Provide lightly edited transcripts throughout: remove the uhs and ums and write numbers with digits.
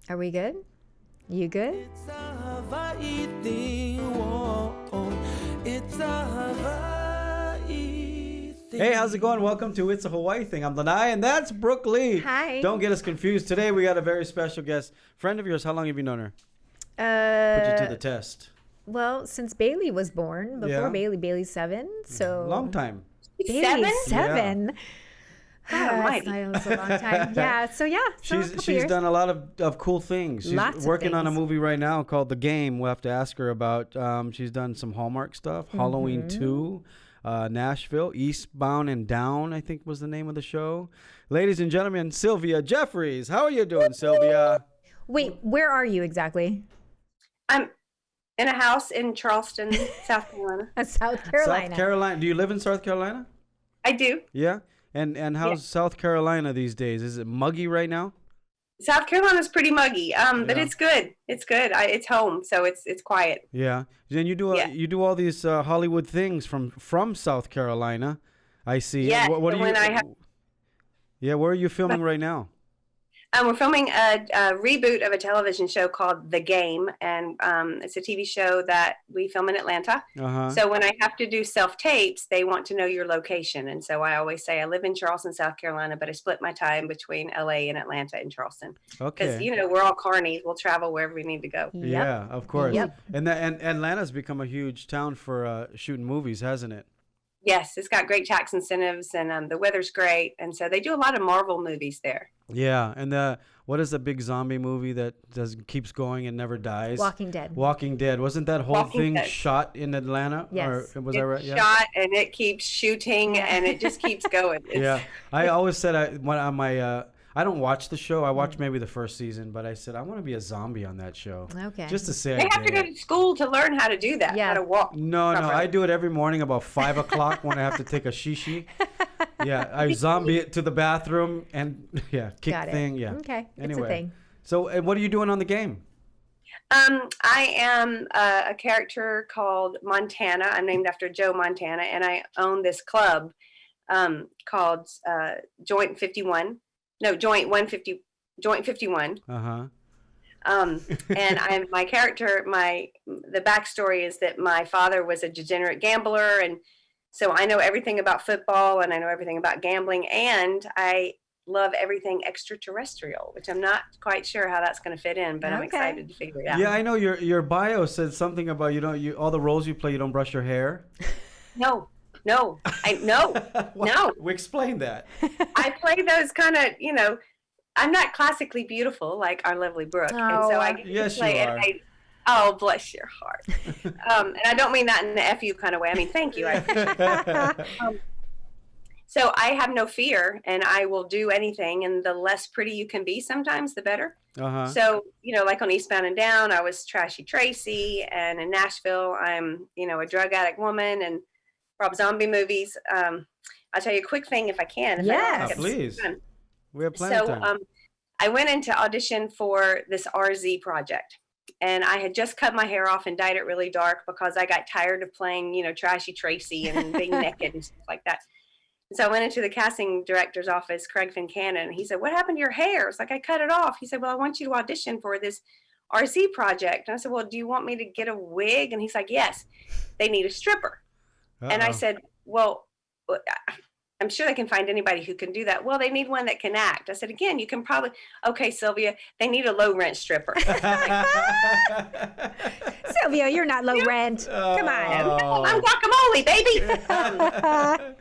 Are we good? You good? It's a Hawaii thing. Whoa. It's a Hawaii thing. Hey, how's it going? Welcome to It's a Hawaii Thing. I'm Lanai, and that's Brook Lee. Hi. Don't get us confused. Today we got a very special guest. Friend of yours, how long have you known her? Put you to the test. Well, since Bailey was born, before Yeah. Bailey's 7, so Long time. Bailey's 7. God almighty. That's a long time. Yeah. So a couple She's years. done a lot of cool things. She's Lots of working on a things. movie right now called The Game. We'll have to ask her about. She's done some Hallmark stuff. Halloween 2, Nashville, Eastbound and Down, I think was the name of the show. Ladies and gentlemen, Sylvia Jefferies. How are you doing, Sylvia? Wait, where are you exactly? I'm in a house in Charleston, South Carolina. South Carolina. South Carolina. Do you live in South Carolina? I do. Yeah. And how's South Carolina these days? Is it muggy right now? South Carolina's pretty muggy, but Yeah. it's good. It's good. It's home, so it's quiet. Yeah. Then you do Yeah. you do all these Hollywood things from South Carolina. I see. Yeah, What so when I have- Yeah, where are you filming right now? We're filming a reboot of a television show called The Game, and it's a TV show that we film in Atlanta. Uh-huh. So when I have to do self-tapes, they want to know your location. And so I always say I live in Charleston, South Carolina, but I split my time between LA and Atlanta and Charleston. Because, Okay. we're all carnies. We'll travel wherever we need to go. Yep. Yeah, of course. Yep. And Atlanta's become a huge town for shooting movies, hasn't it? Yes, it's got great tax incentives, and the weather's great. And so they do a lot of Marvel movies there. Yeah. And what is the big zombie movie that keeps going and never dies? Walking Dead. Walking Dead. Wasn't that whole Walking thing Dead. shot in Atlanta? Yes. Or was that right? It's Yeah. shot, and it keeps shooting, and it just keeps going. Yeah, I always said when on my I don't watch the show. I watch maybe the first season, but I said I want to be a zombie on that show. Okay. Just to say They I have to did go it. to school to learn how to do that, Yeah. how to walk. No, properly. I do it every morning about 5 o'clock when I have to take a shishi. Yeah, I zombie it to the bathroom and kick Got it. thing. Yeah. Okay. It's Anyway, a thing. so what are you doing on the game? I am a character called Montana. I'm named after Joe Montana, and I own this club called Joint 51. No, Joint 150. Joint 51. Uh huh. And my character, the backstory is that my father was a degenerate gambler, and so I know everything about football, and I know everything about gambling, and I love everything extraterrestrial, which I'm not quite sure how that's going to fit in, but I'm Okay. excited to figure it out. Yeah, I know your bio said something about all the roles you play, you don't brush your hair. No, no. We explain that. I play those kind of, I'm not classically beautiful like our lovely Brook, and so I get to Yes, you play are. Oh, bless your heart. And I don't mean that in the F you kind of way. I mean, thank you. I appreciate it. So I have no fear, and I will do anything. And the less pretty you can be sometimes, the better. Uh-huh. So, like on Eastbound and Down, I was trashy Tracy. And in Nashville, I'm, a drug addict woman and Rob Zombie movies. I'll tell you a quick thing if I can. If I don't Yes. get Please. done. We have plenty of time. I went in to audition for this RZ project, and I had just cut my hair off and dyed it really dark because I got tired of playing, trashy Tracy and being naked and stuff like that. And so I went into the casting director's office, Craig Fincannon, and he said, "What happened to your hair?" It's like, "I cut it off." He said, "Well, I want you to audition for this RZ project." And I said, "Well, do you want me to get a wig?" And he's like, "Yes, they need a stripper." And I Uh-oh. said, "Well, I'm sure they can find anybody who can do that." "Well, they need one that can act." I said, "Again, you can probably," "Okay, Sylvia, they need a low rent stripper." Sylvia, you're not low rent. Come on. Oh. I'm guacamole, baby.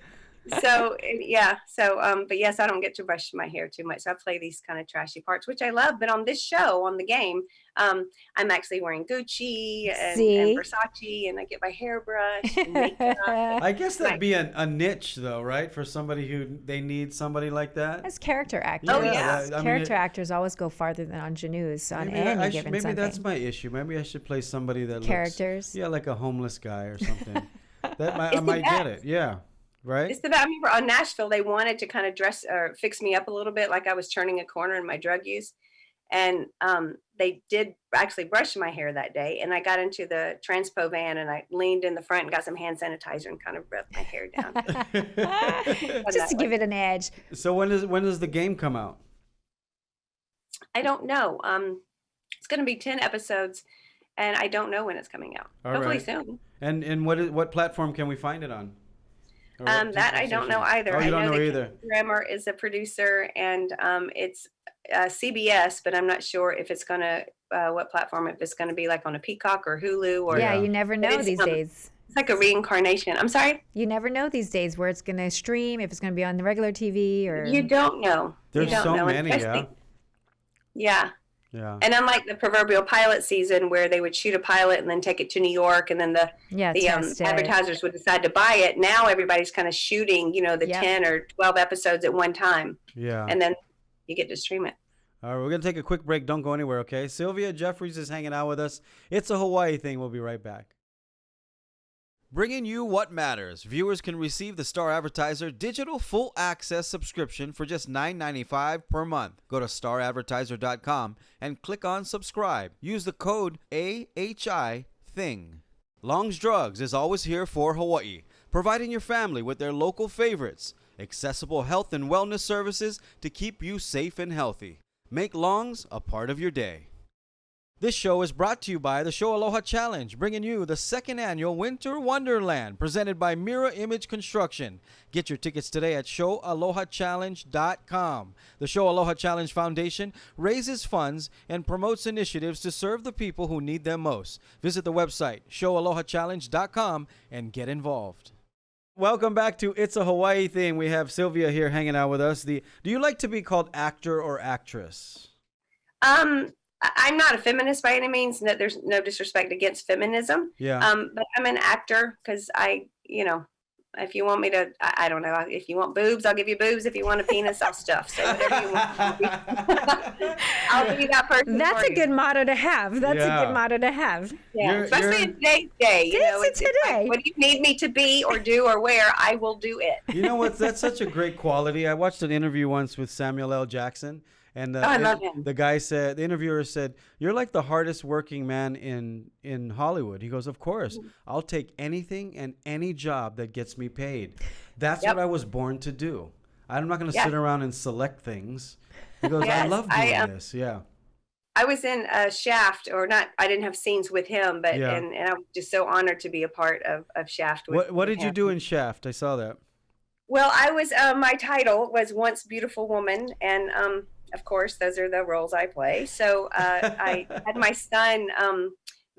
But yes, I don't get to brush my hair too much. So I play these kind of trashy parts, which I love. But on this show, on the game, I'm actually wearing Gucci and Versace, and I get my hair brushed and makeup. I guess that'd be a niche, though, right? For somebody who they need somebody like that. As character actors. Oh, yeah. I mean, Character actors always go farther than ingenues on any given maybe something. that's my issue. Maybe I should play somebody that Characters? looks, like a homeless guy or something. I It's the might get best. it. Yeah, right. It's the I remember on Nashville, they wanted to kind of dress or fix me up a little bit, like I was turning a corner in my drug use. And they did actually brush my hair that day. And I got into the transpo van and I leaned in the front and got some hand sanitizer and kind of rubbed my hair down. Just to give it an edge. So when does the game come out? I don't know. It's going to be 10 episodes, and I don't know when it's coming out. All Hopefully right. soon. And what platform can we find it on? That I don't know either. Oh, you don't I know know that either. Grammer is a producer, and it's CBS, but I'm not sure if it's going to, what platform, if it's going to be like on a Peacock or Hulu. Or Yeah, you never know these days. It's like a reincarnation. I'm sorry? You never know these days where it's going to stream, if it's going to be on the regular TV or... You don't know. There's you don't so know. many, Yeah. Yeah. And unlike the proverbial pilot season where they would shoot a pilot and then take it to New York and then the advertisers would decide to buy it, now everybody's kind of shooting, the 10 or 12 episodes at one time. Yeah. And then you get to stream it. All right, we're going to take a quick break. Don't go anywhere, okay? Sylvia Jefferies is hanging out with us. It's a Hawaii thing. We'll be right back. Bringing you what matters. Viewers can receive the Star Advertiser digital full access subscription for just $9.95 per month. Go to staradvertiser.com and click on subscribe. Use the code AHI-THING. Long's Drugs is always here for Hawaii, providing your family with their local favorites, accessible health and wellness services to keep you safe and healthy. Make Long's a part of your day. This show is brought to you by the Show Aloha Challenge, bringing you the second annual Winter Wonderland, presented by Mirror Image Construction. Get your tickets today at showalohachallenge.com. The Show Aloha Challenge Foundation raises funds and promotes initiatives to serve the people who need them most. Visit the website, showalohachallenge.com, and get involved. Welcome back to It's a Hawaii Thing. We have Sylvia here hanging out with us. Do you like to be called actor or actress? I'm not a feminist by any means. No, there's no disrespect against feminism. Yeah. But I'm an actor because if you want me to, I don't know. If you want boobs, I'll give you boobs. If you want a penis, I'll stuff. So whatever you want. I'll be that person. That's a good motto to have. That's a good motto to have. Yeah, especially in today's day. It's today. Like, what do you need me to be or do or wear, I will do it. You know what? That's such a great quality. I watched an interview once with Samuel L. Jackson. And I love him. The guy said, the interviewer said, "You're like the hardest working man in Hollywood." He goes, "Of course, I'll take anything and any job that gets me paid. That's what I was born to do. I'm not going to sit around and select things." He goes, "I love doing this." Yeah. I was in Shaft, or not. I didn't have scenes with him, but and I was just so honored to be a part of Shaft. What did you do in Shaft? I saw that. Well, I was my title was Once Beautiful Woman, and of course, those are the roles I play. So I had my son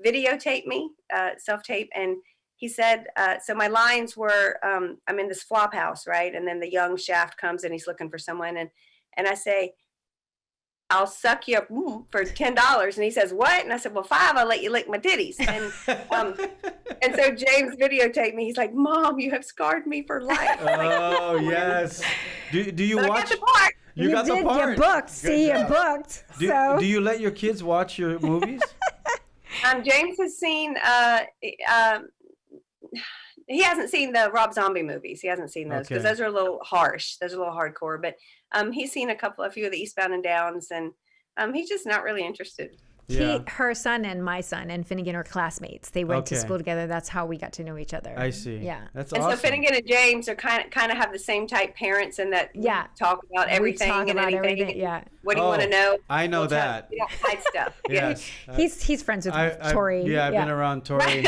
videotape me, self-tape, and he said, so my lines were, I'm in this flop house, right? And then the young Shaft comes and he's looking for someone. And I say, "I'll suck you up for $10. And he says, "What?" And I said, "Well, $5, I'll let you lick my titties." And so James videotaped me. He's like, "Mom, you have scarred me for life." Oh, yes. Do you watch? I get the part. You got the part. You're booked. See, you're booked. Do you let your kids watch your movies? James has seen, he hasn't seen the Rob Zombie movies. He hasn't seen those because those are a little harsh. Those are a little hardcore. But he's seen a few of the Eastbound and Downs, and he's just not really interested. Her son and my son and Finnegan are classmates. They went to school together. That's how we got to know each other. I see. Yeah. That's awesome. And so Finnegan and James are kind of have the same type parents in that we talk about everything and anything. Yeah. What do you want to know? I know that. We don't hide stuff. Yes. He's friends with Tori. I've been around Tori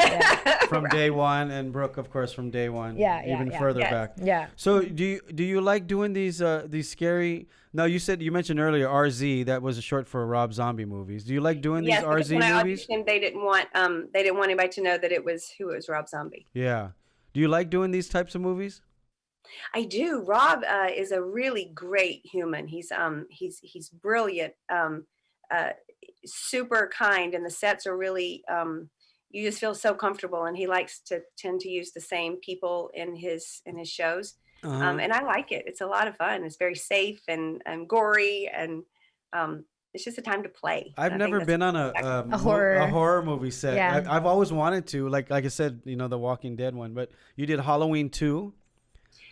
from day one, and Brook, of course, from day one. Even further back. Yeah. So do you like doing these scary? No, you mentioned earlier RZ. That was a short for Rob Zombie movies. Do you like doing these RZ when I movies? auditioned, they didn't want anybody to know that it was Rob Zombie. Yeah. Do you like doing these types of movies? I do. Rob is a really great human. He's brilliant, super kind, and the sets are really you just feel so comfortable. And he likes to tend to use the same people in his shows. And I like it. It's a lot of fun. It's very safe and gory, and it's just a time to play. I've never been on a horror movie set. Yeah. I've always wanted to, like I said, the Walking Dead one. But you did Halloween 2.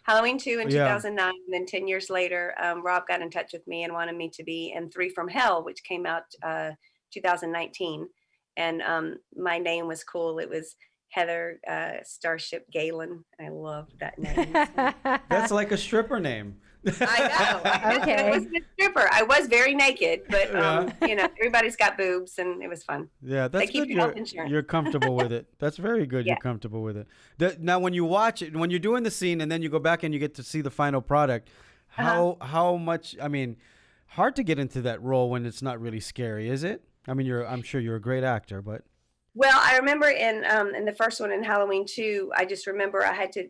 Halloween 2 in 2009, and then 10 years later, Rob got in touch with me and wanted me to be in 3 from Hell, which came out 2019. And my name was cool. It was Heather Starship Galen. I loved that name. That's like a stripper name. I know. Okay. I wasn't a stripper. I was very naked, but everybody's got boobs, and it was fun. Yeah, that's They keep good. your health insurance. You're comfortable with it. That's very good. Yeah. You're comfortable with it. Now, when you watch it, when you're doing the scene, and then you go back and you get to see the final product, how much? I mean, hard to get into that role when it's not really scary, is it? I mean, I'm sure you're a great actor, but. Well, I remember in the first one in Halloween 2, I just remember I had to.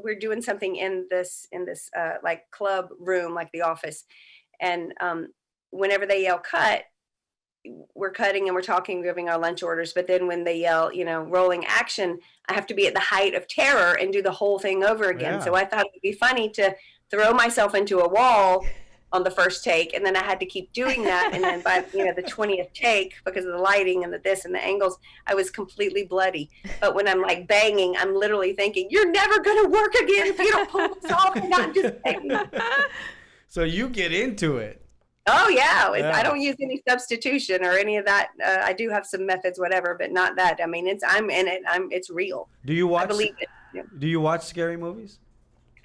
We're doing something in this like club room, like the office, and whenever they yell cut, we're cutting and we're talking, giving our lunch orders. But then when they yell, rolling action, I have to be at the height of terror and do the whole thing over again. Yeah. So I thought it'd be funny to throw myself into a wall on the first take, and then I had to keep doing that, and then by the 20th take, because of the lighting and the this and the angles, I was completely bloody. But when I'm like banging, I'm literally thinking, you're never gonna work again if you don't pull this off. And I'm just banging. So you get into it. Oh yeah. I don't use any substitution or any of that. I do have some methods, whatever, but not that. I mean, I'm in it. It's real. Do you watch? I believe it. Yeah. Do you watch scary movies?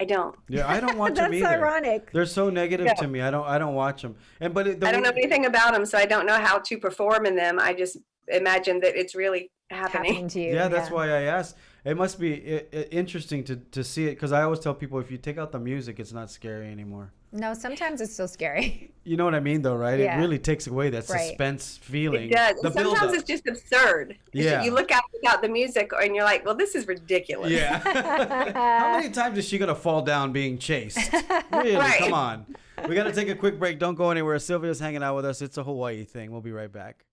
I don't. Yeah, I don't watch them either. That's ironic. They're so negative to me. I don't watch them. I don't know anything about them, so I don't know how to perform in them. I just imagine that it's really happening to you. Yeah, that's why I asked. It must be interesting to see it, because I always tell people, if you take out the music, it's not scary anymore. No, sometimes it's still scary. You know what I mean, though, right? Yeah. It really takes away that suspense feeling. It does. The Sometimes build-up. it's just absurd. Yeah. You look out without the music, and you're like, well, this is ridiculous. Yeah. How many times is she going to fall down being chased? Really? Right. Come on. We got to take a quick break. Don't go anywhere. Sylvia's hanging out with us. It's a Hawaii thing. We'll be right back.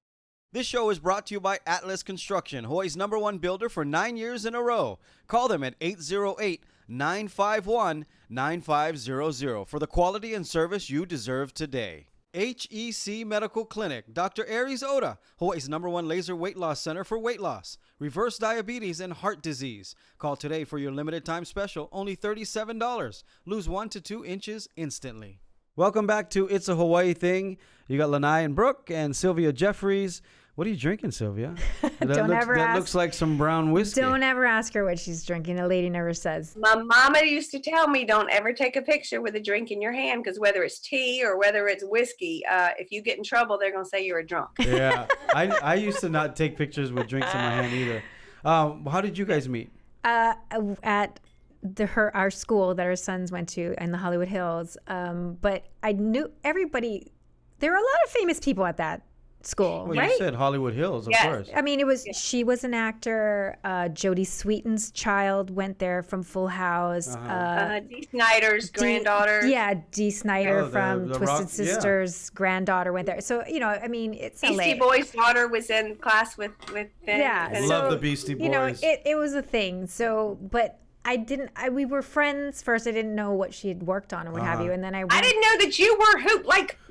This show is brought to you by Atlas Construction, Hawaii's #1 builder for 9 years in a row. Call them at 808-951-9500 for the quality and service you deserve today. HEC Medical Clinic, Dr. Aries Oda, Hawaii's #1 laser weight loss center for weight loss, reverse diabetes, and heart disease. Call today for your limited time special, only $37. Lose 1 to 2 inches instantly. Welcome back to It's a Hawaii Thing. You got Lanai and Brook and Sylvia Jefferies. What are you drinking, Sylvia? That looks like some brown whiskey. Don't ever ask her what she's drinking. The lady never says. My mama used to tell me, don't ever take a picture with a drink in your hand, because whether it's tea or whether it's whiskey, if you get in trouble, they're going to say you're a drunk. Yeah. I used to not take pictures with drinks in my hand either. How did you guys meet? At our school that our sons went to in the Hollywood Hills. But I knew everybody. There were a lot of famous people at that school, Well, right? you said Hollywood Hills, of course. I mean, she was an actor. Jodie Sweetin's child went there from Full House. Dee Snider's granddaughter. Dee Snider from the Twisted Rock- Sister's granddaughter went there. So, I mean, it's Beastie LA. Boys' daughter was in class with Finn. Yeah. Finn. Love the Beastie Boys. It was a thing. So, but we were friends first. I didn't know what she had worked on and what have you. And then I didn't know that you were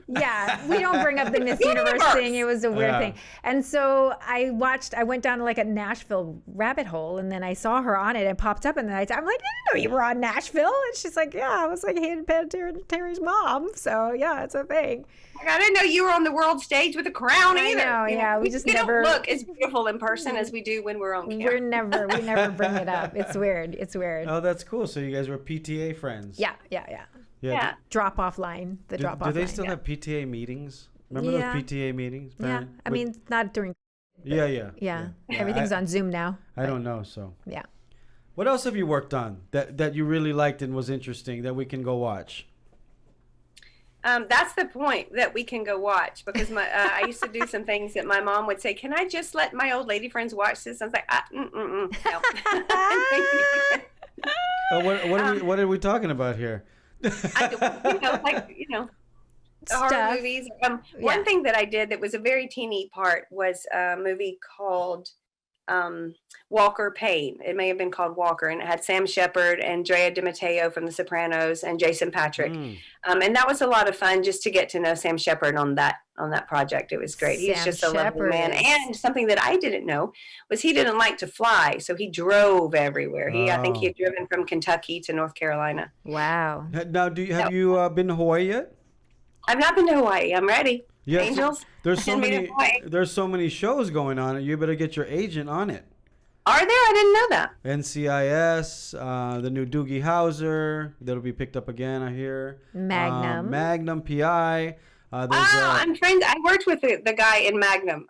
yeah, we don't bring up the Miss Universe thing. It was a weird thing. And so I went down like a Nashville rabbit hole, and then I saw her on it and popped up, and then I'm like, I didn't know you were on Nashville. And she's like, yeah, I was like Hayden Panettiere's mom. So yeah, it's a thing. I didn't know you were on the world stage with a crown either. I know, yeah. We just never don't look as beautiful in person as we do when we're on camera. We never bring it up. It's weird. Oh, that's cool. So you guys were PTA friends. Yeah. Yeah. Drop off line. Do they still have PTA meetings? Remember those PTA meetings? Yeah. I mean, not during. Yeah. Everything's on Zoom now. I don't know. So. Yeah. What else have you worked on that you really liked and was interesting that we can go watch? That's the point, that we can go watch, because I used to do some things that my mom would say, can I just let my old lady friends watch this? I was like, no. What are we talking about here? Horror movies. One thing that I did that was a very teeny part was a movie called Walker Payne. It may have been called Walker, and it had Sam Shepard and Drea De Matteo from The Sopranos and Jason Patric. And that was a lot of fun just to get to know Sam Shepard on that project. It was great. He's just a lovely man. And something that I didn't know was he didn't like to fly, so he drove everywhere. I think he had driven from Kentucky to North Carolina. Wow. Now, have you been to Hawaii yet? I've not been to Hawaii. I'm ready. Yes. Angels. There's so many shows going on. You better get your agent on it. Are there? I didn't know that. NCIS, the new Doogie Howser that'll be picked up again, I hear. Magnum PI. I'm trained. I worked with the guy in Magnum,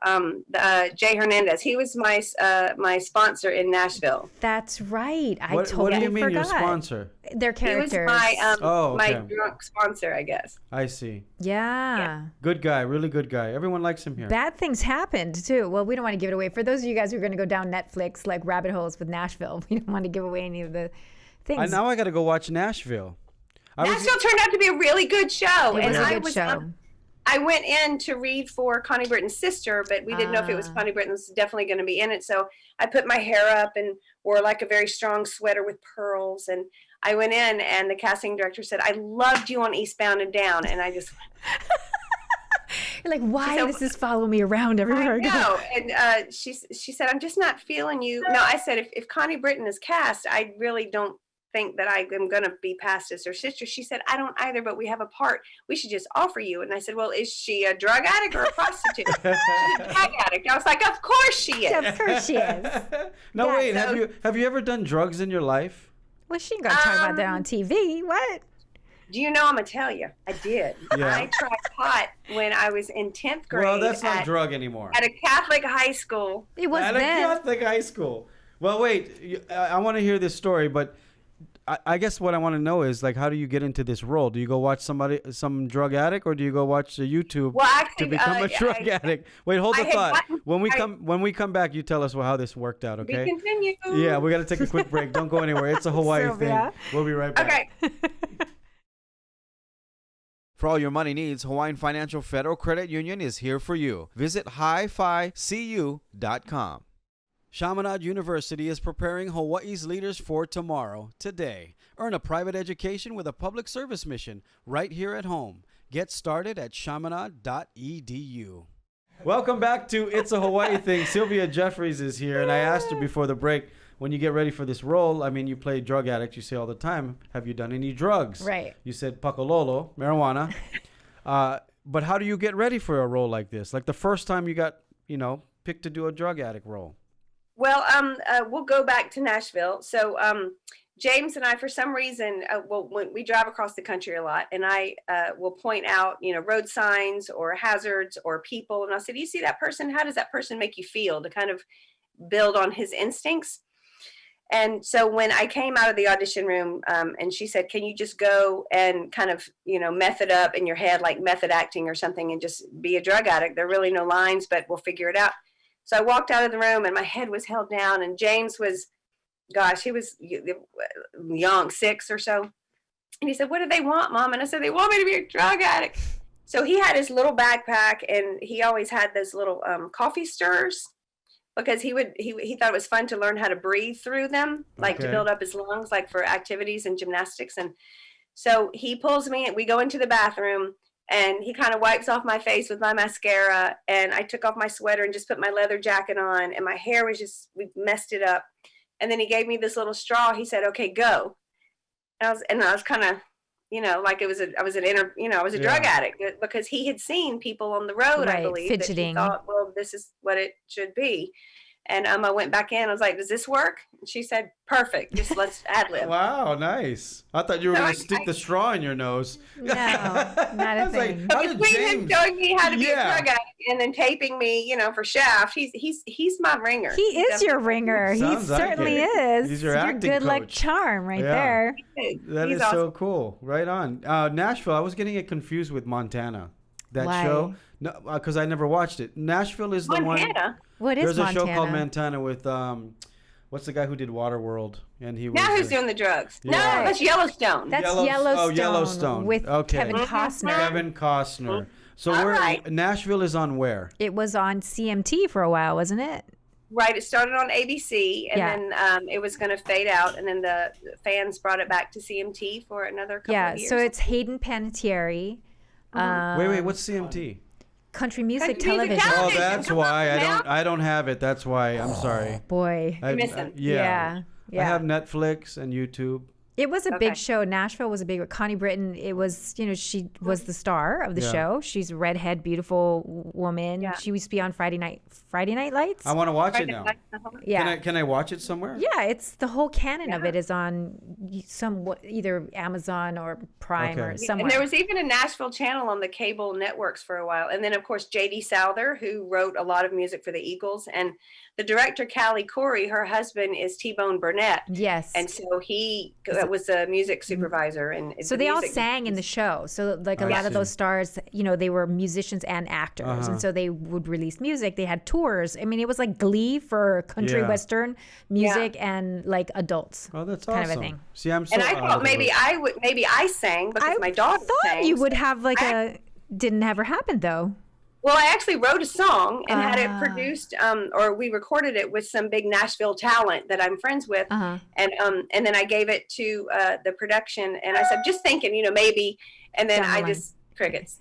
Jay Hernandez. He was my sponsor in Nashville. That's right. What do you mean your sponsor? Their characters. He was my drunk sponsor, I guess. I see. Yeah. Good guy, really good guy. Everyone likes him here. Bad things happened too. Well, we don't want to give it away. For those of you guys who are going to go down Netflix like rabbit holes with Nashville, we don't want to give away any of the things. Now I got to go watch Nashville. Nashville turned out to be a really good show. It was a good show. I went in to read for Connie Britton's sister, but we didn't know if it was Connie Britton was definitely going to be in it. So I put my hair up and wore like a very strong sweater with pearls. And I went in and the casting director said, I loved you on Eastbound and Down. And I just... You're like, why does this follow me around everywhere I go? know. And she said, I'm just not feeling you. No, I said, if Connie Britton is cast, I really don't think that I am going to be passed as her sister. She said, I don't either, but we have a part. We should just offer you. And I said, well, is she a drug addict or a prostitute? She's a drug addict. I was like, of course she is. Of course she is. No, Yeah, wait. so- Have you ever done drugs in your life? Well, she ain't going to talk about that on TV. What? Do you know, I'm going to tell you, I did. Yeah. I tried pot when I was in 10th grade. Well, that's not drug anymore. At a Catholic high school. It was At a then. Catholic high school. Well, wait. I want to hear this story, but I guess what I want to know is, like, how do you get into this role? Do you go watch some drug addict, or do you go watch the YouTube to become a drug addict? Wait, hold the thought. When we come back, you tell us how this worked out, okay? We continue. Yeah, we got to take a quick break. Don't go anywhere. It's a Hawaii Sylvia. thing. We'll be right back. Okay. For all your money needs, Hawaiian Financial Federal Credit Union is here for you. Visit hificu.com. Chaminade University is preparing Hawaii's leaders for tomorrow, today. Earn a private education with a public service mission right here at home. Get started at chaminade.edu. Welcome back to It's a Hawaii Thing. Sylvia Jefferies is here, and I asked her before the break, when you get ready for this role, I mean, you play drug addict, you say all the time, have you done any drugs? Right. You said pakalolo, marijuana. But how do you get ready for a role like this? Like the first time you got, picked to do a drug addict role. Well, we'll go back to Nashville. So James and I, for some reason, when we drive across the country a lot, and I will point out, road signs or hazards or people. And I'll say, do you see that person? How does that person make you feel? To kind of build on his instincts. And so when I came out of the audition room and she said, can you just go and kind of, method up in your head, like method acting or something, and just be a drug addict? There are really no lines, but we'll figure it out. So I walked out of the room and my head was held down, and James was, he was young, 6 or so. And he said, what do they want, Mom? And I said, they want me to be a drug addict. So he had his little backpack, and he always had those little coffee stirrers, because he thought it was fun to learn how to breathe through them, like to build up his lungs, like for activities and gymnastics. And so he pulls me, and we go into the bathroom, and he kind of wipes off my face with my mascara, and I took off my sweater and just put my leather jacket on, and my hair was we messed it up. And then he gave me this little straw. He said, okay, go. And I was kind of, like I was a drug addict, because he had seen people on the road, right, I believe, fidgeting. that he thought, well, this is what it should be. And I went back in. I was like, does this work? And she said, perfect. Just let's ad lib. Wow, nice. I thought you were going to stick the straw in your nose. No, not a thing. How did Between him showing me how to be a Yeah. drug addict and then taping me, for Shaft, he's my ringer. He is your ringer. He Sounds like certainly it. is. He's your acting good luck coach. charm right Yeah. there. That He's is awesome. so cool. Right on. Nashville, I was getting it confused with Montana. That Why? show? No, because I never watched it. Nashville is the one. Montana. What is There's Montana? a show called Montana with what's the guy who did Waterworld? And he was Now who's doing the drugs? Yeah. No, that's Yellowstone. That's Yellowstone. Yellowstone. Oh, Yellowstone. With Okay. Kevin Costner. Kevin Costner. So All right. Nashville is on where? It was on CMT for a while, wasn't it? Right. It started on ABC, and Yeah. then it was going to fade out, and then the fans brought it back to CMT for another couple of years. So it's Hayden Panettiere. Wait, what's CMT? Country music Country music television. Oh, television. that's Come why on now. I don't have it. That's why I'm sorry. Boy. I, missing. yeah. Yeah. I have Netflix and YouTube. It was a Okay. big show. Nashville was a big. Connie Britton. It was, she was the star of the show. She's a redhead, beautiful woman. Yeah. She used to be on Friday Night Lights. I want to watch it Friday now. night, uh-huh. Yeah. Can I watch it somewhere? Yeah, it's the whole canon of Yeah. it is on either Amazon or Prime or Okay. somewhere. And there was even a Nashville channel on the cable networks for a while. And then, of course, J.D. Souther, who wrote a lot of music for the Eagles. And the director, Callie Corey, her husband is T-Bone Burnett. Yes. And so he was a music supervisor. And So they all sang in the show. So like a I lot of see. those stars, they were musicians and actors. And so they would release music. They had tours. I mean, it was like Glee for country Yeah. Western music and like adults. Oh, that's kind awesome. of a thing. See, I'm so And I out thought of the maybe loop. I sang because my daughter thought sang. you would have like didn't ever happen though. Well, I actually wrote a song and had it produced, or we recorded it with some big Nashville talent that I'm friends with, and then I gave it to the production, and I said, just thinking, maybe, and then Down the I line. just crickets.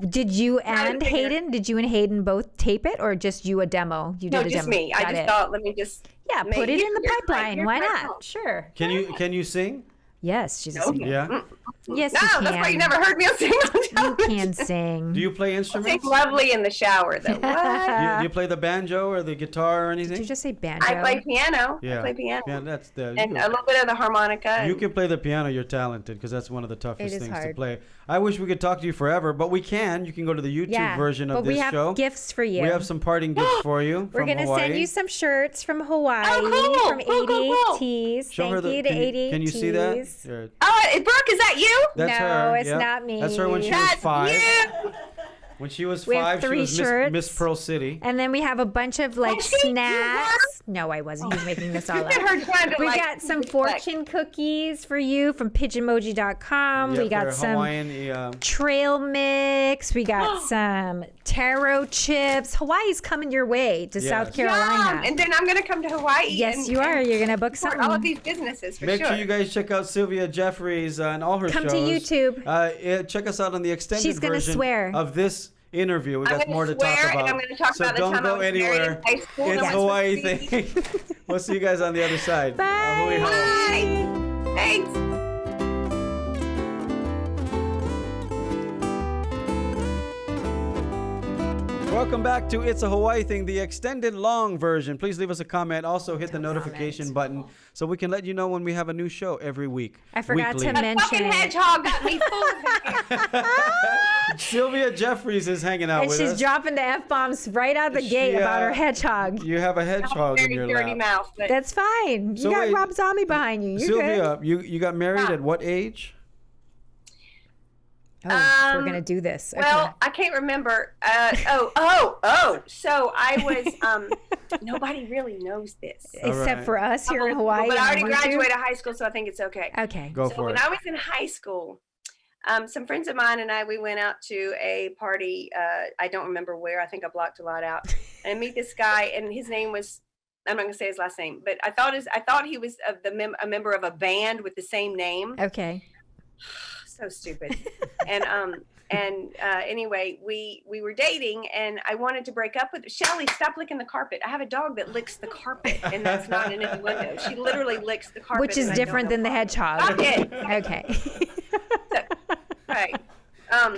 Did you Trying to and figure- Hayden? Did you and Hayden both tape it, or just you a demo? You did No, a just demo. me. I Got just it. thought, let me just Put it in the here's my- pipeline. here's Why my not? song. Sure. Can you sing? Yes, she's a No. singer. Yeah. Yes, No, you can. that's why you never heard me sing on You television. can sing. Do you play I sing instruments? lovely in the shower, though. What? Do you play the banjo or the guitar or Did anything? you just say banjo? I play piano. Yeah. I play piano. Yeah, that's the. And a little bit of the harmonica. You and- can play the piano. You're talented because that's one of the toughest is things to hard. play. I wish we could talk to you forever, but we can. You can go to the YouTube Yeah, version of but we this have show. gifts for you. We have some parting gifts for you We're from gonna Hawaii. send you some shirts from Hawaii Oh, from cool, cool, cool. 88 Tees. Show her Thank the. you to 88 Can you see that? Tees. Here. Brooke, is that you? That's No, her. it's yep. not me. That's her when she was That's 5. you. When she was We have 5, she 3 was shirts. Miss Pearl City. And then we have a bunch of like Oh, you snacks. No, I wasn't. He's making this all Look at up. her trying to We like, got some reflect. fortune cookies for you from pigeonmoji.com. Yep, we got they're some Hawaiian. trail mix. We got some taro chips. Hawaii's coming your way to South Yes. Carolina. And then I'm going to come to Hawaii. Yes, and, you are. and You're going to book support something. all of these businesses for Make sure. sure you guys check out Sylvia Jefferies and all her Come shows. to YouTube. Check us out on the extended She's gonna version swear. of this interview. We I'm got gonna more to swear, talk about. and I'm going to talk so about the don't time I go was married anywhere. in high school. It's No one's Hawaii supposed to see thing. We'll see you guys on the other side. Bye. Ahui ho. Bye. Thanks. Welcome back to It's a Hawaii Thing, the extended long version. Please leave us a comment. Also hit the notification button so we can let you know when we have a new show every week. I forgot weekly. to mention Fucking it. hedgehog got me full of it. Sylvia Jefferies is hanging out And with she's us. dropping the F-bombs right out the She, gate about her hedgehog. You have a hedgehog in Very your dirty lap. mouth. But That's fine. So You got wait, Rob Zombie behind you. You're Sylvia, good. you got married Yeah. at what age? Oh, we're going to do this. Okay. well, I can't remember. So I was. Nobody really knows this. Except Alright. for us here in Hawaii. But I already and YouTube. graduated high school, so I think it's okay. Okay. Go So for when it. I was in high school, some friends of mine and we went out to a party. I don't remember where. I think I blocked a lot out. And I meet this guy, and his name was. I'm not gonna say his last name, but I thought he was a member of a band with the same name. Okay. So stupid. And anyway, we were dating, and I wanted to break up with Shelly. Stop licking the carpet. I have a dog that licks the carpet, and that's not an innuendo. She literally licks the carpet, Which is and I don't different know than the why. hedgehog. Stop it. Okay. Right.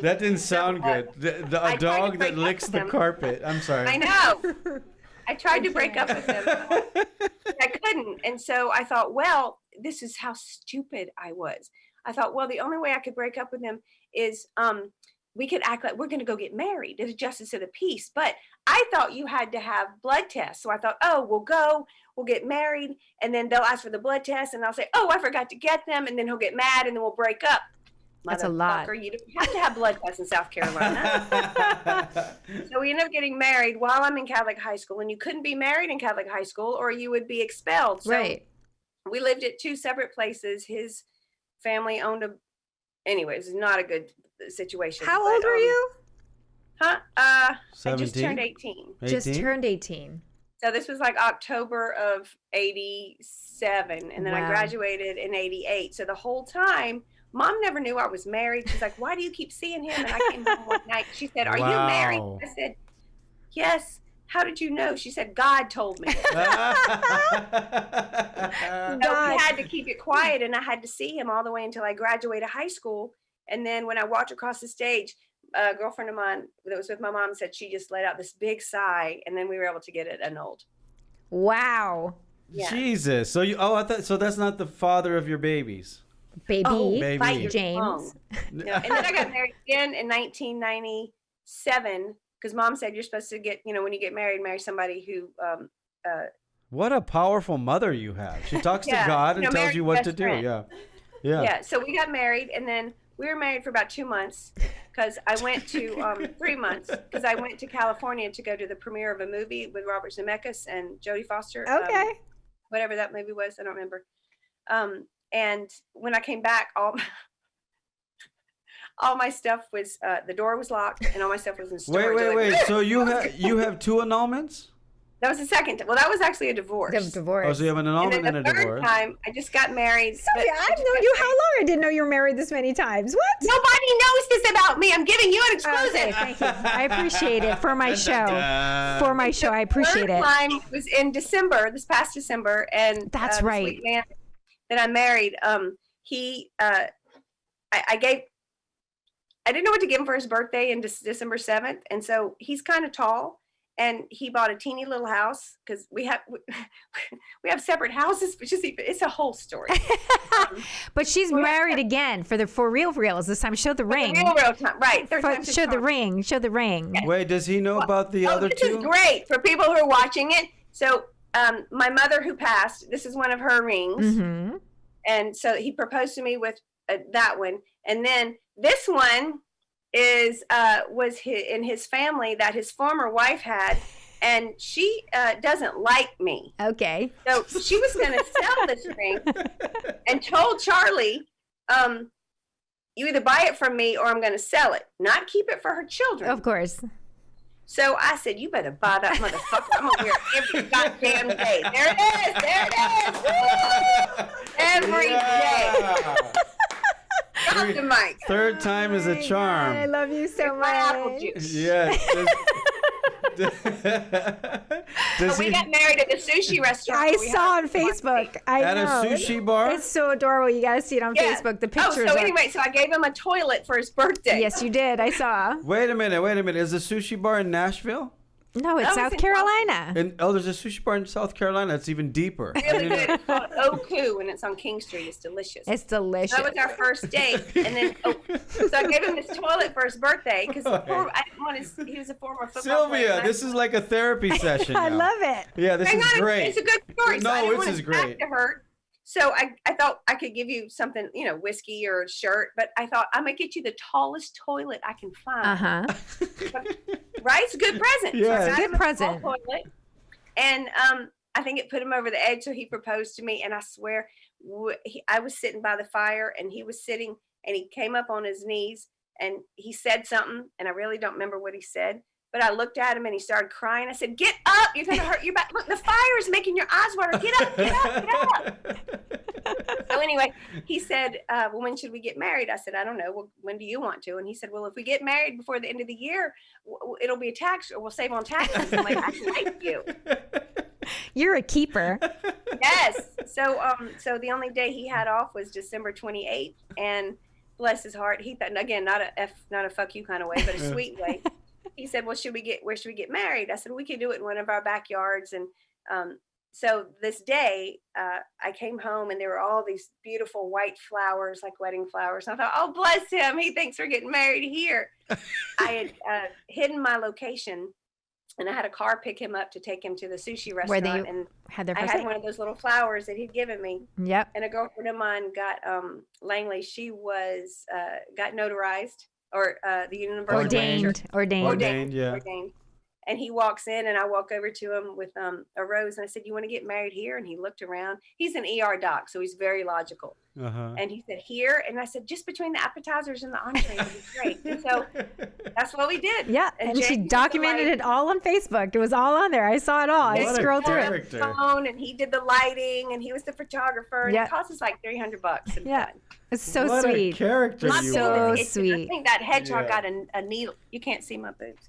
That didn't sound good. I A tried to dog break that up licks with the him. carpet. I'm sorry. I know. I tried to break up with him. But I couldn't. And so I thought, well, this is how stupid I was. I thought, well, the only way I could break up with him is we could act like we're going to go get married as a justice of the peace. But I thought you had to have blood tests. So I thought, oh, we'll get married, and then they'll ask for the blood test, and I'll say, oh, I forgot to get them, and then he'll get mad, and then we'll break up. That's a lot. Motherfucker, you don't have to have blood tests in South Carolina. So we ended up getting married while I'm in Catholic high school, and you couldn't be married in Catholic high school or you would be expelled. So Right. we lived at 2 separate places. His family owned anyways, not a good situation. How but, old were you? Huh? I just 17? turned 18. Just 18? turned 18. So this was like October of 87, and then I Wow. graduated in 88. So the whole time, Mom never knew I was married. She's like, why do you keep seeing him? And I came home one night. She said, are you married? Wow. I said, yes. how did you know? She said, God told me. So we had to keep it quiet, and I had to see him all the way until I graduated high school. And then when I walked across the stage, a girlfriend of mine that was with my mom said she just let out this big sigh, and then we were able to get it annulled. Wow. Yeah. Jesus. So I thought so. That's not the father of your babies. Baby. Fight your James. tongue. No. And then I got married again in 1997 because Mom said you're supposed to get, when you get married, marry somebody who. What a powerful mother you have. She talks to God and tells you what to do. Yeah. Yeah. So we got married, and then we were married for about 2 months because I went to 3 months because I went to California to go to the premiere of a movie with Robert Zemeckis and Jodie Foster. Okay. Whatever that movie was, I don't remember. And when I came back, all my stuff was the door was locked and all my stuff was in storage. Wait. So you have 2 annulments? That was the second time. Well, that was actually a divorce. Divorce. Oh, so you have an annulment and a divorce. The third time, I just got married. Sylvia, I've known you how long? I didn't know you were married this many times. What? Nobody knows this about me. I'm giving you an exclusive. Okay, thank you. I appreciate it for my show. For my show, I appreciate it. The third time was in December, this past December, and that's right. The sweet man that I married, I didn't know what to give him for his birthday in December 7th, and so he's kind of tall. And he bought a teeny little house because we have separate houses, but it's a whole story. But she's married again for reals this time. Show the ring. Real time, right? Show the ring. Show the ring. Yeah. Wait, does he know about the other two? This is great for people who are watching it. So, my mother who passed, this is one of her rings, mm-hmm. and so he proposed to me with that one, and then this one was in his family that his former wife had, and she doesn't like me. Okay. So she was going to sell this ring and told Charlie, you either buy it from me or I'm going to sell it, not keep it for her children. Of course. So I said, you better buy that motherfucker. I'm going to wear it every goddamn day. There it is. Woo! Every day. The mic. Third time is a charm. God, I love you so much. Apple juice. Yes. So we got married at a sushi restaurant. I saw on Facebook. At a sushi bar? It's so adorable. You got to see it on Facebook. The pictures. So anyway, so I gave him a toilet for his birthday. Yes, you did. I saw. Wait a minute. Is the sushi bar in Nashville? No, it's South Carolina. There's a sushi bar in South Carolina. It's even deeper. Really good. It's called Oku, and it's on King Street. It's delicious. It's delicious. That was our first date, and then so I gave him this toilet for his birthday because I didn't want he was a former football player. Sylvia, this is like a therapy session. I love it. Yeah, this is great. It's a good story. So I didn't want this is great. To hurt. So I thought I could give you something, whiskey or a shirt, but I thought I'm gonna get you the tallest toilet I can find. Right? It's a good present. Yeah, so I got good him a present. tall toilet, and I think it put him over the edge. So he proposed to me, and I swear, I was sitting by the fire, and he was sitting, and he came up on his knees, and he said something, and I really don't remember what he said. But I looked at him and he started crying. I said, "Get up! You're gonna hurt your back. Look, the fire is making your eyes water. Get up! Get up! Get up!" So anyway, he said, "Well, when should we get married?" I said, "I don't know. Well, when do you want to?" And he said, "Well, if we get married before the end of the year, it'll be a tax, or we'll save on taxes." I'm like, "I like you. You're a keeper." Yes. So the only day he had off was December 28th, and bless his heart, he thought, again, not a fuck you kind of way, but a sweet way. He said, "Well, where should we get married?" I said, "We could do it in one of our backyards." And so this day, I came home and there were all these beautiful white flowers, like wedding flowers. And I thought, "Oh, bless him. He thinks we're getting married here." I had hidden my location, and I had a car pick him up to take him to the sushi restaurant. And had their I had one of those little flowers that he'd given me. Yep. And a girlfriend of mine got Langley. She was got notarized. Or the universal ordained. Yeah. Ordained. And he walks in, and I walk over to him with a rose, and I said, "You want to get married here?" And he looked around. He's an ER doc, so he's very logical. And he said, here. And I said, just between the appetizers and the entree would be great. And so that's what we did. Yeah. And she documented it all on Facebook. It was all on there. I saw it all. I scrolled through it. Phone, and he did the lighting, and he was the photographer. And it cost us like $300. Yeah. It's so what sweet. A character you so are. sweet. I think that hedgehog got a needle. You can't see my boobs.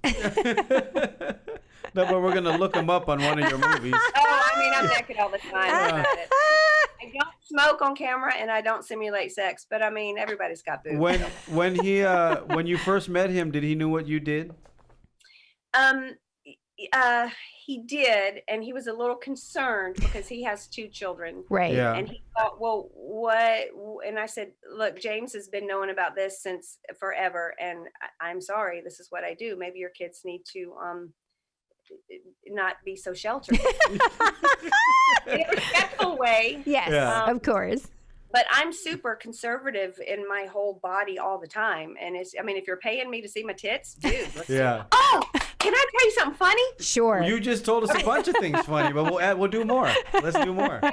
No, but we're gonna look them up on one of your movies. I mean, I'm naked all the time. I don't smoke on camera, and I don't simulate sex. But I mean, everybody's got boobs. When you first met him, did he know what you did? He did, and he was a little concerned because he has 2 children. Right. Yeah. And he thought, well, what? And I said, look, James has been knowing about this since forever, and I'm sorry, this is what I do. Maybe your kids need to not be so sheltered. In a respectful way. Yes, of course. But I'm super conservative in my whole body all the time. And if you're paying me to see my tits, dude, let's see. Oh, can I tell you something funny? Sure. You just told us a bunch of things funny, but we'll do more. Let's do more. So,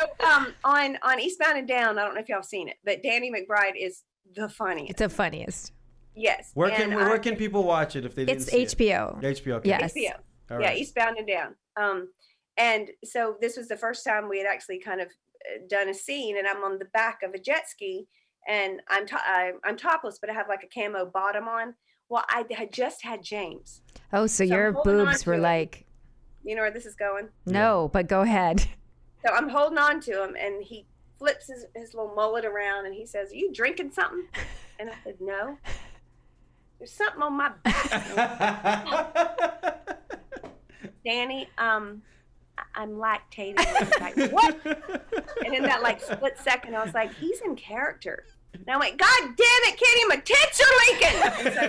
on Eastbound and Down, I don't know if y'all have seen it, but Danny McBride is the funniest. It's the funniest. Yes. Where can people watch it if they didn't see HBO. it? HBO. Okay. Yes. HBO. All Yeah, right. Eastbound and Down. And so this was the first time we had actually kind of done a scene, and I'm on the back of a jet ski, and I'm topless, but I have like a camo bottom on. Well, I had just had James. Oh, so your boobs were like... You know where this is going? No, but go ahead. So I'm holding on to him, and he flips his little mullet around, and he says, "Are you drinking something?" And I said, "No. There's something on my back." Danny, I'm lactating. I was like, what? And in that like split second, I was like, he's in character. And I went, God damn it, Kitty, my tits are leaking. And so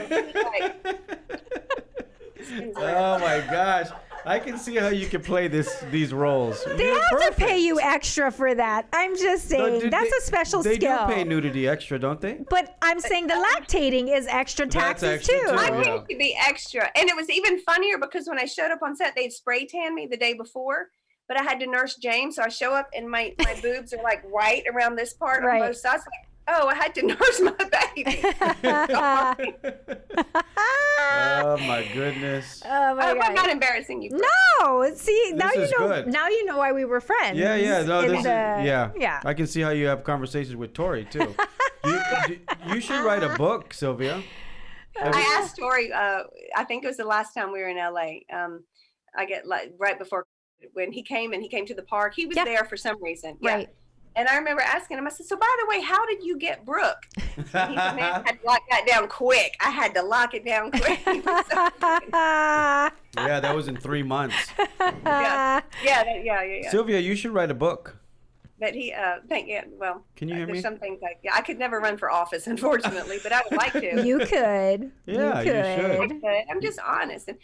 he was like, Oh my gosh. I can see how you can play these roles. They have to pay you extra for that. I'm just saying, that's a special skill. They do pay nudity extra, don't they? But I'm saying the lactating is extra taxes extra too. too. I think to be extra. And it was even funnier because when I showed up on set, they'd spray tan me the day before, but I had to nurse James. So I show up and my boobs are like white around this part on both sides. Like, oh, I had to nurse my baby. Oh my goodness. Oh my I'm God. not embarrassing you. No, see, now This is you know. good. Now you know why we were friends. Yeah. No, this is, yeah. I can see how you have conversations with Tori too. You should write a book, Sylvia. I asked Tori, I think it was the last time we were in LA. I get like right before when he came to the park. He was there for some reason. Yeah. Right. And I remember asking him, I said, so by the way, how did you get Brook? And he said, man, I had to lock that down quick. I had to lock it down quick. Yeah, that was in 3 months. Yeah. Sylvia, you should write a book. But he, well, can you hear there's me? some things like, I could never run for office, unfortunately, but I would like to. You could. Yeah, you should. I could. I'm just honest. And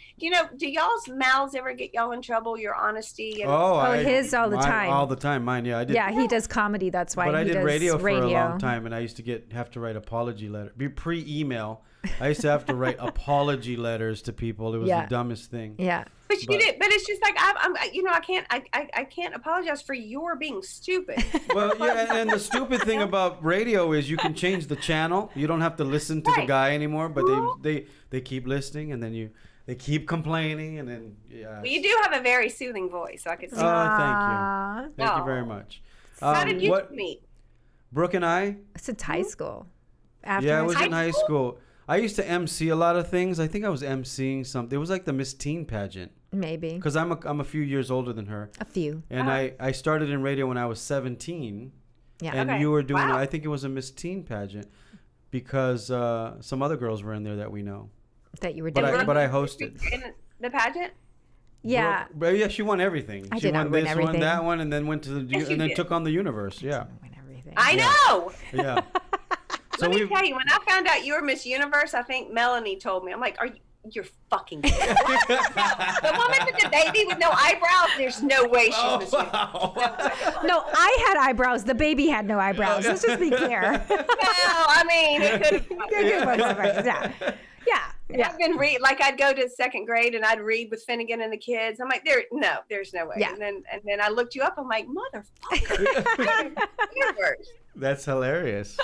do y'all's mouths ever get y'all in trouble? Your honesty? And His all the time. All the time, mine. Yeah, I did. Yeah, he does comedy. That's why. But he I did does radio for a long time, and I used to have to write apology letter. Be pre-email. I used to have to write apology letters to people. It was the dumbest thing. Yeah. But you did. But it's just like I can't apologize for your being stupid. Well, yeah, and the stupid thing about radio is you can change the channel. You don't have to listen to the guy anymore. But they keep listening, and then they keep complaining, and then Well, you do have a very soothing voice, so I could see. Thank you very much. How did you meet? Brooke and I. It's high school. After I was in high school. I used to MC a lot of things. I think I was MCing something. It was like the Miss Teen pageant. Maybe. Because I'm a few years older than her. A few. And I started in radio when I was 17. Yeah. And you were doing, I think it was a Miss Teen pageant because some other girls were in there that we know. That you were doing. But I hosted. In the pageant? Yeah. But yeah, she won everything. I she did won not win this everything. one, that one, and then went to took on the universe. Yeah. Win everything. I know. Yeah. Let me tell you, when I found out you were Miss Universe, I think Melanie told me. I'm like, you're fucking kidding. The woman with the baby with no eyebrows, there's no way she's Miss Universe. No, I had eyebrows. The baby had no eyebrows. Let's just be clear. No, I mean, it could have been. Yeah. I've been I'd go to second grade and I'd read with Finnegan and the kids. I'm like, there's no way. Yeah. And then I looked you up. I'm like, motherfucker. Universe. That's hilarious.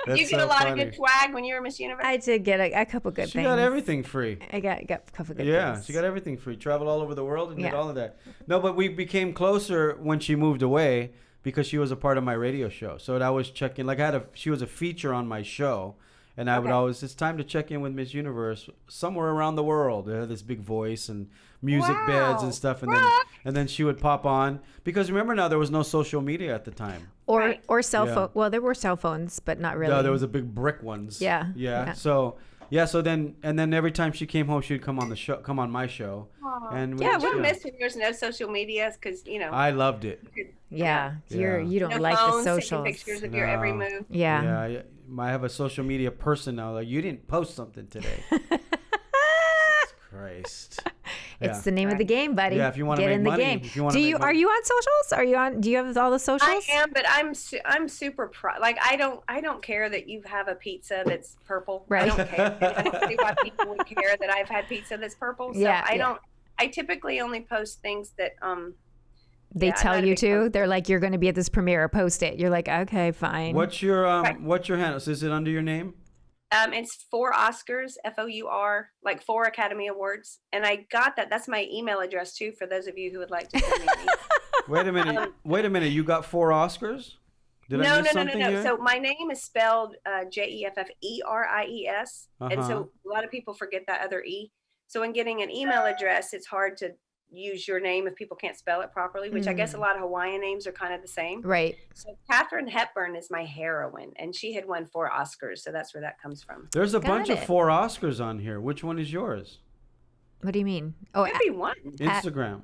Did you get a lot of good swag when you were Miss Universe? I did get a couple good things. She got everything free. I got a couple good things. Yeah, she got everything free. Traveled all over the world and did all of that. No, but we became closer when she moved away because she was a part of my radio show. So I was checking, like she was a feature on my show. And I would always, it's time to check in with Miss Universe somewhere around the world. They had this big voice and music beds and stuff. And then she would pop on. Because remember now, there was no social media at the time. Or cell phone. Well, there were cell phones, but not really. No, there was a big brick ones. Yeah. So then every time she came home, she'd come on the show, come on my show. And I miss when there's no social media because, I loved it. Yeah. You don't no like phones, the socials. taking pictures of your every move. Yeah. I have a social media person now. Like, you didn't post something today. Jesus Christ. It's the name of the game, buddy. Yeah, if you want to get make in the money. game. If you want to Are you on socials? Do you have all the socials? I am, but I'm super proud. Like I don't care that you have a pizza that's purple. Right. I don't care. I don't see why people would care that I've had pizza that's purple. So I typically only post things that they tell you to. They're like, you're going to be at this premiere. Post it. You're like, okay, fine. What's your handle? So is it under your name? It's 4 Oscars, FOUR, like 4 Academy Awards, and I got that. That's my email address too. For those of you who would like to send me an email. Wait a minute. You got 4 Oscars? No. So my name is spelled Jefferies, and so a lot of people forget that other E. So when getting an email address, it's hard to use your name if people can't spell it properly, which I guess a lot of Hawaiian names are kind of the same. Right. So Katharine Hepburn is my heroine, and she had won 4 Oscars, so that's where that comes from. There's a bunch of 4 Oscars on here. Which one is yours? What do you mean? Oh, could be one. Instagram.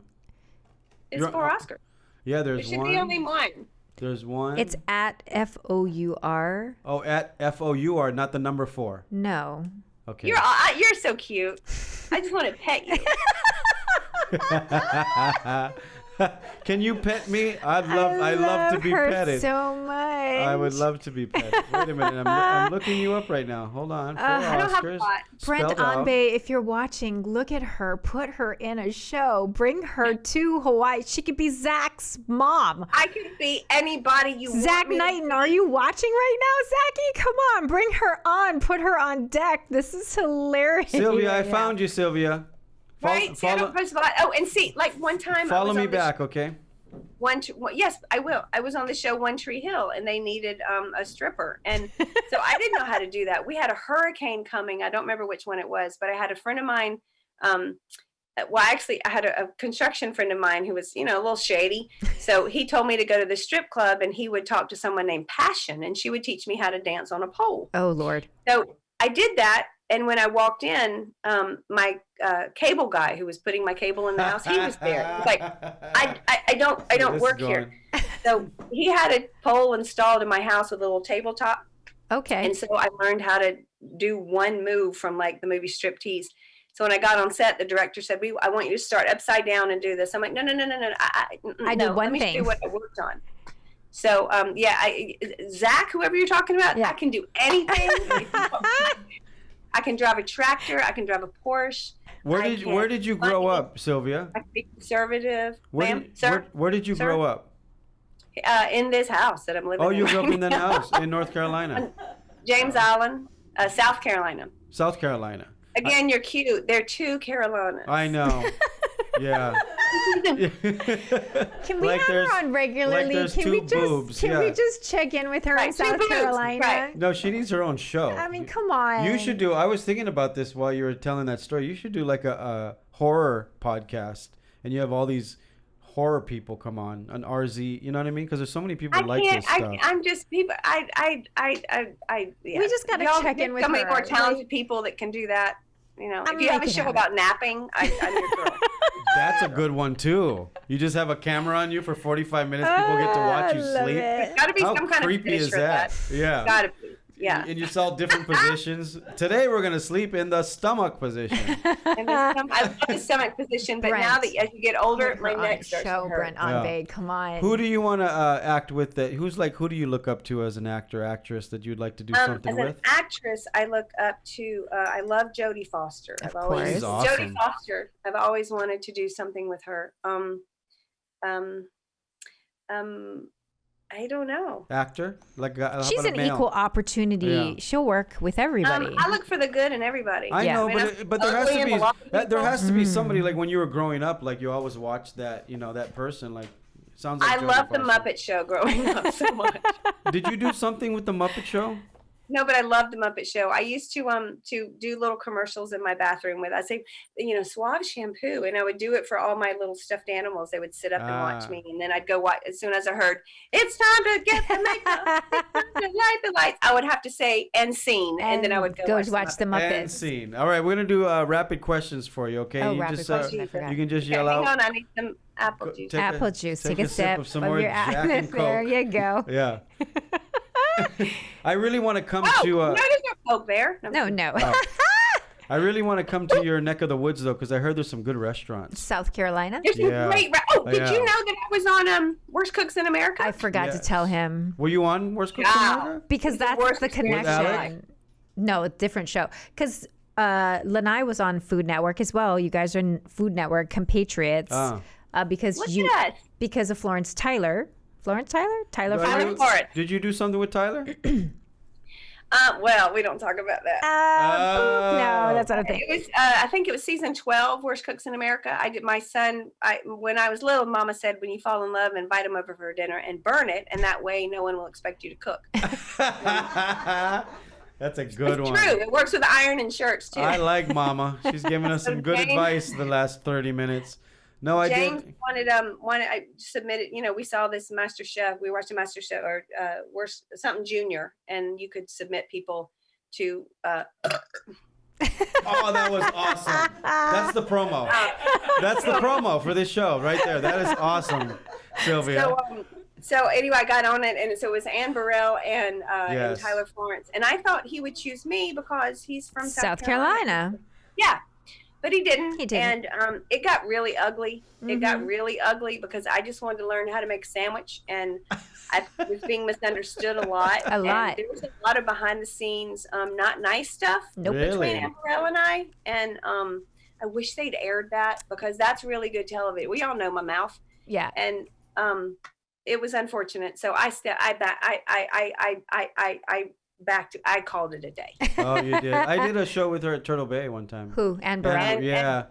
It's 4 Oscars. Yeah, there's one. There should be only one. There's one. It's at FOUR. Oh, at FOUR, not the number 4. No. Okay. You're so cute. I just want to pet you. Can you pet me? I love to be petted. So much. I would love to be petted. Wait a minute, I'm looking you up right now. Hold on. 4 I don't have Oscars. a lot. Brent Anbe, if you're watching, look at her. Put her in a show. Bring her to Hawaii. She could be Zach's mom. I could be anybody you want. Zach Knighton, are you watching right now, Zachy? Come on, bring her on. Put her on deck. This is hilarious. Sylvia, I found you, Sylvia. And see, like one time. Follow me back, okay? Yes, I will. I was on the show One Tree Hill, and they needed a stripper, and so I didn't know how to do that. We had a hurricane coming. I don't remember which one it was, but I had a friend of mine. I had a construction friend of mine who was, a little shady. So he told me to go to the strip club, and he would talk to someone named Passion, and she would teach me how to dance on a pole. Oh Lord! So I did that. And when I walked in, my cable guy who was putting my cable in the house, he was there. He was like, I don't work here. So he had a pole installed in my house with a little tabletop. Okay. And so I learned how to do one move from like the movie Striptease. So when I got on set, the director said, I want you to start upside down and do this. I'm like, no. I do one let me thing. do what I worked on. So, Zach, whoever you're talking about, I can do anything. I can drive a tractor. I can drive a Porsche. Where did you grow up, Sylvia? I can be conservative. Where did you grow up? In this house that I'm living in. Oh, you grew up in right the now. house in North Carolina. James Island, South Carolina. South Carolina. Again, you're cute. There are 2 Carolinas. I know. Yeah. Can we have her on regularly? Like can we just check in with her in South Carolina? Right. No, she needs her own show. I mean, come on. You should do. I was thinking about this while you were telling that story. You should do like a horror podcast, and you have all these horror people come on an RZ. You know what I mean? Because there's so many people like this stuff. I'm just people. We just gotta check in with so many her. more talented people that can do that. If you have a show about napping, I'm your girl. That's a good one too. You just have a camera on you for 45 minutes. People get to watch you sleep. There's got to be How some kind of creepy finish is for that? Yeah. Got to be. Yeah. And you saw different positions. Today we're gonna sleep in the stomach position. I love the stomach position, but now that as you get older, my neck starts to hurt. Brent Anbe, come on. Who do you want to act with? Who do you look up to as an actress that you'd like to do something with? As an actress, I look up to. I love Jodie Foster. She's awesome. Jodie Foster. I've always wanted to do something with her. I don't know. Actor? Like how She's about a an male? equal opportunity. Yeah. She'll work with everybody. I look for the good in everybody. I Yeah. know, I mean, but there has ugly to in be a lot of there has to Mm. be somebody like when you were growing up, like you always watched that, that person. Like sounds like I Jodie love the Foster. Muppet Show growing up so much. Did you do something with the Muppet Show? No, but I love the Muppet Show. I used to do little commercials in my bathroom with, I say, Suave shampoo, and I would do it for all my little stuffed animals. They would sit up and watch me, and then I'd go watch. As soon as I heard it's time to get the makeup, it's time to light the lights, I would have to say "and scene," and then I would go watch the Muppets. And scene. All right, we're gonna do rapid questions for you. Okay, Oh, you rapid just questions, I forgot. you can just Okay, yell hang out. on, I need some apple juice. Apple juice. Take a sip of some more your Jack and There Coke. you go. Yeah. I really want to come Oh, to. no, there's no Coke there. No. Oh. I really want to come to your neck of the woods though, because I heard there's some good restaurants. South Carolina. There's some Yeah. great. Did Yeah. you know that I was on Worst Cooks in America? I forgot to Yes. tell him Were you on Worst Cooks in Yeah. America? because that's worst the experience of my connection. No, a different show. Because Lanai was on Food Network as well. You guys are in Food Network compatriots. Because Look at us. because of Florence Tyler. Florence Tyler? Tyler Are Florence? you- Florence. Did you do something with Tyler? Well, we don't talk about that. No, that's not a thing. It was, I think it was season 12, Worst Cooks in America. I did my son, when I was little, Mama said, when you fall in love, invite him over for dinner and burn it. And that way no one will expect you to cook. That's a good It's one. true. It works with iron and shirts too. I like Mama. She's giving us some good James- advice the last 30 minutes. No, I James did. wanted I submitted, we saw this Master Chef. We watched a Master Chef or worst something junior, and you could submit people to Oh, that was awesome. That's the promo. That's the promo for this show right there. That is awesome, Sylvia. So anyway, I got on it, and so it was Ann Burrell and Yes. Tyler Florence, and I thought he would choose me because he's from South Carolina. Yeah, but he didn't. He didn't. And it got really ugly. It Mm-hmm. got really ugly because I just wanted to learn how to make a sandwich, and I was being misunderstood a lot. A lot. And there was a lot of behind the scenes, not nice stuff Nope. Really? between Ann Burrell and I. And I wish they'd aired that because that's really good television. We all know my mouth. Yeah. And it was unfortunate. So I called it a day. Oh, you did. I did a show with her at Turtle Bay one time. Who? Ann And, Burrell? yeah.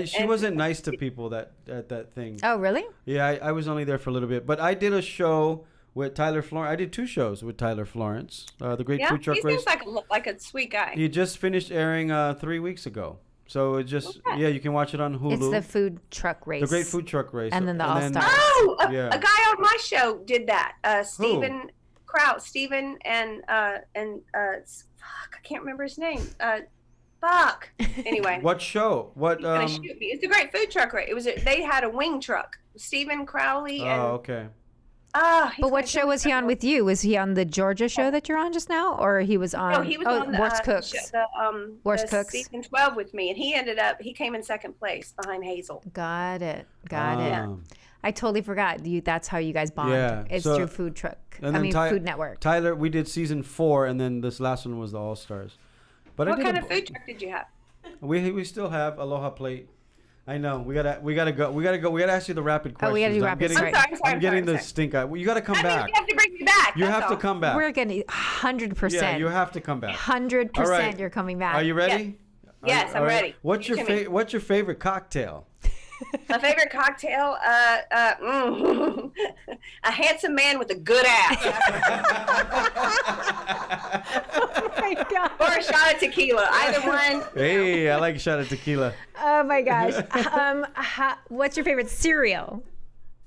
She and- wasn't nice to people at that thing. Oh, really? Yeah, I was only there for a little bit. But I did a show with Tyler Florence. I did 2 shows with Tyler Florence. The Great Yeah, Food Truck he Race. seems like a sweet guy. He just finished airing 3 weeks ago. So it just, Okay. yeah, you can watch it on Hulu. It's the food truck race. The Great Food Truck Race. And then the then- All-Stars. Oh, Yeah. a guy on my show did that. Stephen Kraut. Stephen and fuck, I can't remember his name. Fuck. Anyway. What show? What? He's gonna shoot me. It's a great food truck, right? They had a wing truck. Stephen Crowley and Oh, okay. he's But what gonna show shoot was he me. on with you? Was he on the Georgia show that you're on just now? Or he was on, No, he was on the Worst Cooks? Worst the Cooks. season 12 with me, and he came in second place behind Hazel. Got it. Got it. Um, I totally forgot. That's how you guys bond. Yeah, It's so- through Food Truck. and then Food Network. Tyler, we did season 4, and then this last one was the All Stars. But What I did kind a- of food truck did you have? We still have Aloha Plate. I know. We gotta go. We gotta ask you the rapid questions. Oh, we gotta do I'm rapid getting, questions. I'm getting the sorry. stink eye. You gotta come I mean, back. you have to bring me back. You that's have to all. come back. We're going to 100%. Yeah, you have to come back. 100% All right. you're coming back. Are you ready? Yes, I'm ready. What's You your to me. What's your favorite cocktail? My favorite cocktail, a handsome man with a good ass, Oh my God. or a shot of tequila. Either one. Hey, I like a shot of tequila. Oh my gosh. What's your favorite cereal?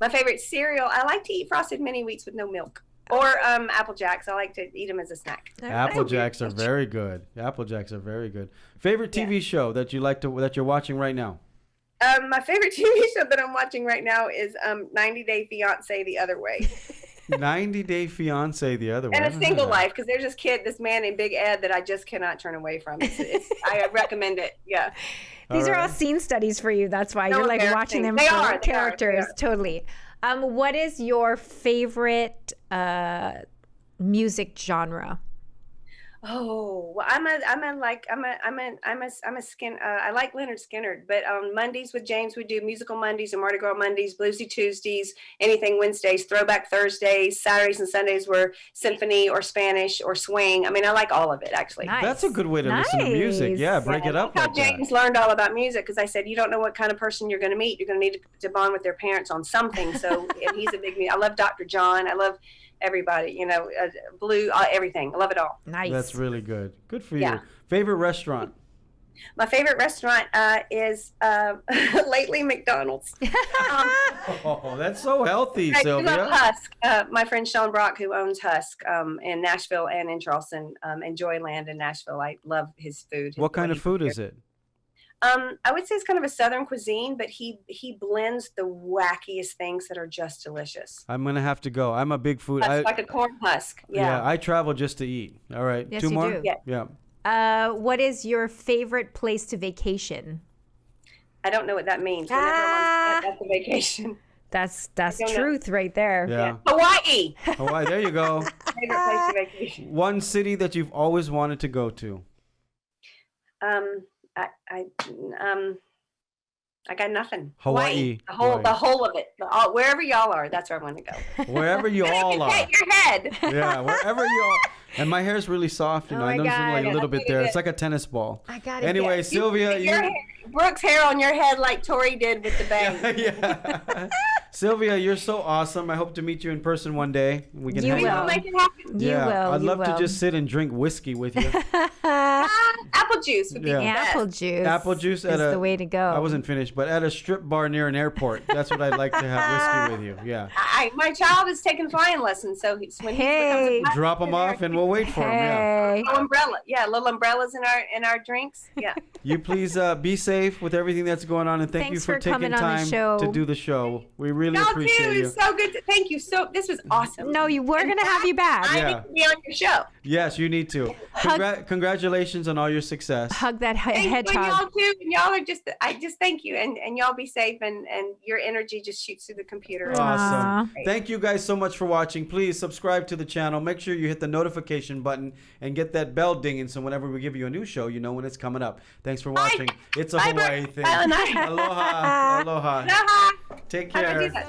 My favorite cereal, I like to eat Frosted Mini Wheats with no milk, or Apple Jacks. I like to eat them as a snack. Apple Jacks are very good. Apple Jacks are very good. Favorite TV show that you're watching right now? My favorite TV show that I'm watching right now is 90 Day Fiancé the Other Way. 90 Day Fiancé the other way. And I A don't know Single that. Life, because there's this man named Big Ed that I just cannot turn away from. I recommend it. Yeah. These are all right. scene studies for you. That's why So you're like watching them embarrassing. for They are, characters. they are. Totally. What is your favorite music genre? Oh, well, I like Leonard Skinner, but on Mondays with James, we do musical Mondays and Mardi Gras Mondays, Bluesy Tuesdays, anything Wednesdays, Throwback Thursdays, Saturdays and Sundays were symphony or Spanish or swing. I mean, I like all of it, actually. Nice. That's a good way to listen to music. Yeah, break it up That's like how that. James learned all about music, because I said, you don't know what kind of person you're going to meet. You're going to need to bond with their parents on something. So and he's a big, I love Dr. John. I love everybody, Blue, everything. I love it all. Nice. That's really good. Good for Yeah. you. Favorite restaurant? My favorite restaurant is lately McDonald's. Oh, that's so healthy, I do Sylvia. love Husk. My friend Sean Brock, who owns Husk in Nashville and in Charleston, and Joyland in Nashville. I love his food. What kind of food is it? I would say it's kind of a Southern cuisine, but he blends the wackiest things that are just delicious. I'm gonna have to go. I'm a big food. Like a corn husk. Yeah, Yeah. I travel just to eat. All right, Yes, two you more. do. Yeah. Yeah. What is your favorite place to vacation? I don't know what that means. Whenever I'm on a vacation. That's don't know. truth right there. Yeah. Hawaii. Hawaii. There you go. Favorite place to vacation. One city that you've always wanted to go to. I got nothing. Hawaii. The whole of it. Wherever y'all are, that's where I want to go. Wherever you all are. Pat your head. Yeah, wherever you are. And my hair's really soft, Oh I my noticed God. like a little bit there. Yeah. It's like a tennis ball. I got it. Anyway, Sylvia, Your hair, Brooke's hair on your head like Tori did with the bang. yeah. Sylvia, you're so awesome. I hope to meet you in person one day. We can You hang will. out. Make it happen. You Yeah, will. I'd you love will. to just sit and drink whiskey with you. Apple juice would be Yeah. the best. Apple juice. Apple juice is at the way to go. I wasn't finished, but at a strip bar near an airport. That's what I'd like to have whiskey with you. Yeah. My child is taking flying lessons, so when Hey. he becomes a Drop them off and we'll wait for him. Yeah. Hey. little umbrella, little umbrellas in our drinks. Yeah. You please be safe with everything that's going on, and thank Thanks you for for coming taking on the time show. to do the show. We really Y'all appreciate too. you. It's so good. Thank you. So this was awesome. No, we're going to have you back. I Yeah. need to be on your show. Yes, you need to. Congratulations on all your success. Hug that Thank you, and hedgehog. y'all too. And y'all are I just thank you, and y'all be safe, and your energy just shoots through the computer. Awesome. Aw. Thank you guys so much for watching. Please subscribe to the channel. Make sure you hit the notification button and get that bell dinging so whenever we give you a new show, you know when it's coming up. Thanks for watching. It's a Bye, Hawaii Brooke. thing. Bye, Lanai. Aloha. Aloha. Aloha. Take How do I care. do that?